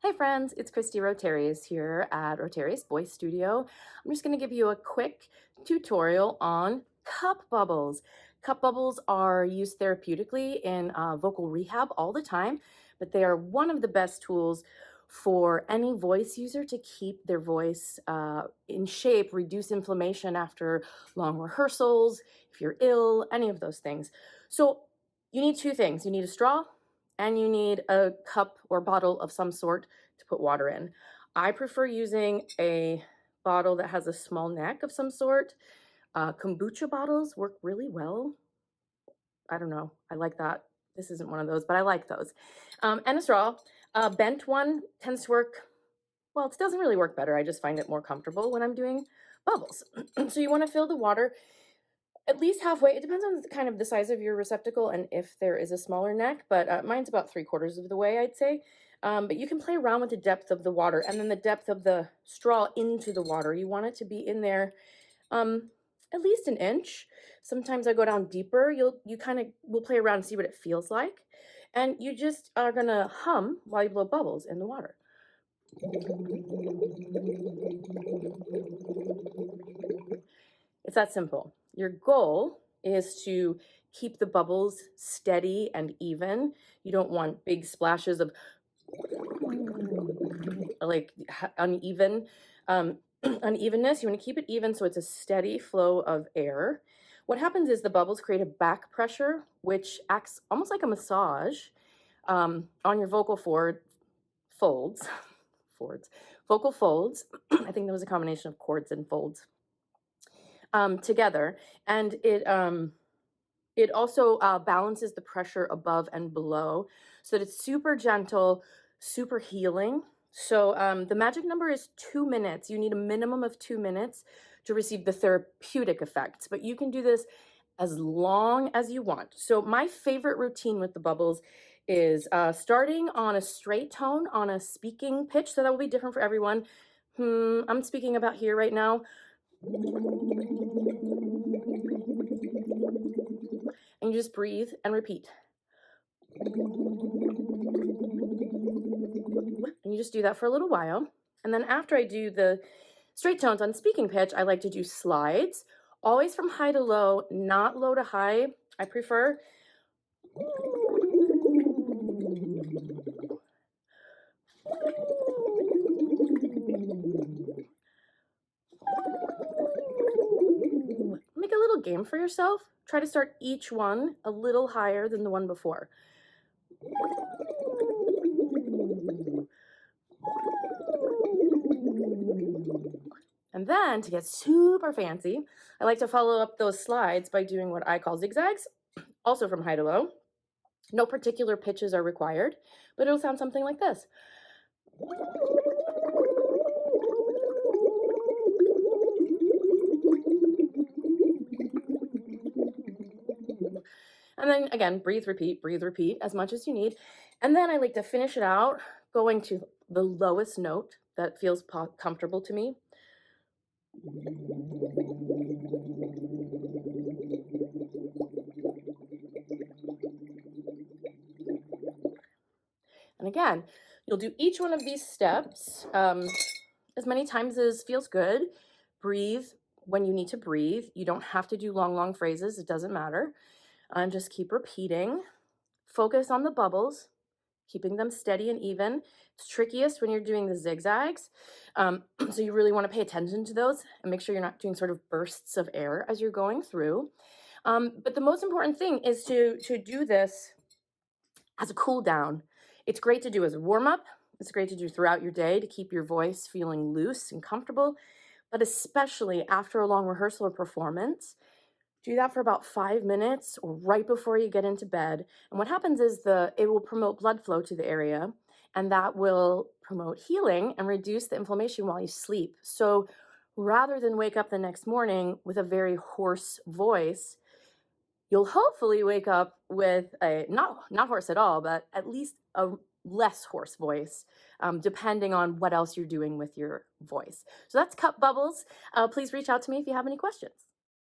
Hey friends, it's Christy Rotarius here at Rotarius Voice Studio. I'm just going to give you a quick tutorial on cup bubbles. Cup bubbles are used therapeutically in vocal rehab all the time, but they are one of the best tools for any voice user to keep their voice in shape, reduce inflammation after long rehearsals, if you're ill, any of those things. So you need two things. You need a straw and you need a cup or bottle of some sort to put water in. I prefer using a bottle that has a small neck of some sort. Kombucha bottles work really well. I don't know. I like that. This isn't one of those, but I like those. And a straw. A bent one tends to work, well, it doesn't really work better. I just find it more comfortable when I'm doing bubbles. So you want to fill the water at least halfway. It depends on kind of the size of your receptacle and if there is a smaller neck, but mine's about 3/4 of the way, I'd say. But you can play around with the depth of the water and then the depth of the straw into the water. You want it to be in there at least an inch. Sometimes I go down deeper. You kind of will play around and see what it feels like. And you just are gonna hum while you blow bubbles in the water. It's that simple. Your goal is to keep the bubbles steady and even. You don't want big splashes of like uneven unevenness. You want to keep it even so it's a steady flow of air. What happens is the bubbles create a back pressure, which acts almost like a massage on your vocal folds, vocal folds. I think there was a combination of chords and folds together, and it also balances the pressure above and below so that it's super gentle, super healing. So the magic number is 2 minutes. You need a minimum of 2 minutes to receive the therapeutic effects, but you can do this as long as you want. So my favorite routine with the bubbles is starting on a straight tone on a speaking pitch. So that will be different for everyone. I'm speaking about here right now. And you just breathe and repeat. And you just do that for a little while. And then after I do the straight tones on speaking pitch, I like to do slides, always from high to low, not low to high. I prefer. Make a little game for yourself. Try to start each one a little higher than the one before. And then to get super fancy, I like to follow up those slides by doing what I call zigzags, also from high to low. No particular pitches are required, but it'll sound something like this. And then again, breathe, repeat as much as you need. And then I like to finish it out going to the lowest note that feels comfortable to me. And again, you'll do each one of these steps as many times as feels good. Breathe when you need to breathe. You don't have to do long phrases. It doesn't matter. And just keep repeating. Focus on the bubbles, keeping them steady and even. It's trickiest when you're doing the zigzags. So you really want to pay attention to those and make sure you're not doing sort of bursts of air as you're going through. But the most important thing is to do this as a cool down. It's great to do as a warm up. It's great to do throughout your day to keep your voice feeling loose and comfortable, but especially after a long rehearsal or performance. Do that for about 5 minutes or right before you get into bed. And what happens is it will promote blood flow to the area, and that will promote healing and reduce the inflammation while you sleep. So rather than wake up the next morning with a very hoarse voice, you'll hopefully wake up with a not hoarse at all, but at least a less hoarse voice, depending on what else you're doing with your voice. So that's cup bubbles. Please reach out to me if you have any questions.